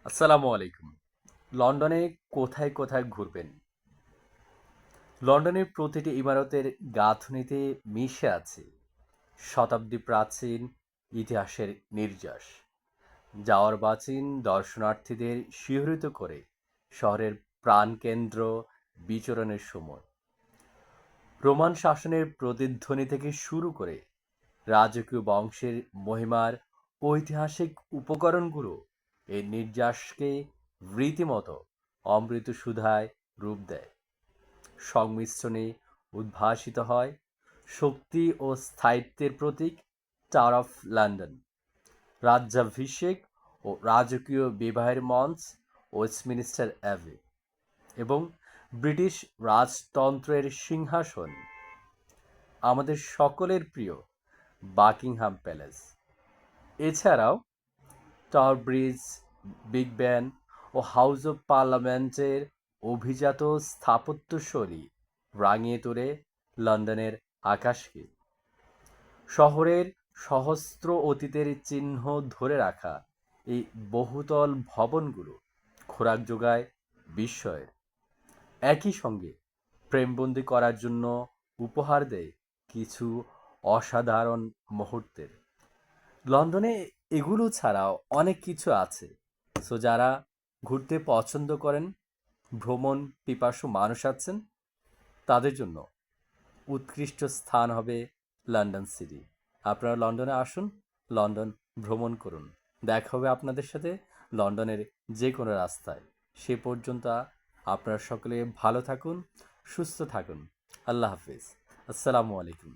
আসসালামু আলাইকুম। লন্ডনে কোথায় কোথায় ঘুরবেন? লন্ডনের প্রতিটি ইমারতের গাঁথুনিতে মিশে আছে শতাব্দী প্রাচীন ইতিহাসের নির্যাস। যাওয়ার বাচিন দর্শনার্থীদের শিহরিত করে শহরের প্রাণকেন্দ্র বিচরণের সময়। রোমান শাসনের প্রতিধ্বনি থেকে শুরু করে রাজকীয় বংশের মহিমার ঐতিহাসিক উপকরণগুলো এই নির্যাসকে রীতিমতো অমৃত সুধায় রূপ দেয়। সংমিশ্রণে উদ্ভাসিত হয় শক্তি ও স্থায়িত্বের প্রতীক টাওয়ার অফ লন্ডন, রাজ্যাভিষেক ও রাজকীয় বিবাহের মঞ্চ ওয়েস্টমিনিস্টার অ্যাবি এবং ব্রিটিশ রাজতন্ত্রের সিংহাসন আমাদের সকলের প্রিয় বাকিংহাম প্যালেস। এছাড়াও টাওয়ার ব্রিজ, বিগ ব্যান ও হাউস অব পার্লামেন্টের অভিজাত স্থাপত্যশৈলী রাঙিয়ে তোলে লন্ডনের আকাশকে। শহরের সহস্র অতীতের চিহ্ন ধরে রাখা এই বহুতল ভবনগুলো খোরাক যোগায় বিস্ময়ের, একই সঙ্গে প্রেমবন্দি করার জন্য উপহার দেয় কিছু অসাধারণ মুহূর্তের। লন্ডনে এগুলো ছাড়াও অনেক কিছু আছে। সো যারা ঘুরতে পছন্দ করেন, ভ্রমণ পিপাসু মানুষ আছেন, তাদের জন্য উৎকৃষ্ট স্থান হবে লন্ডন সিটি। আপনারা লন্ডনে আসুন, লন্ডন ভ্রমণ করুন। দেখা হবে আপনাদের সাথে লন্ডনের যে কোনো রাস্তায়। সে পর্যন্ত আপনারা সকলে ভালো থাকুন, সুস্থ থাকুন। আল্লাহ হাফিজ। আসসালামু আলাইকুম।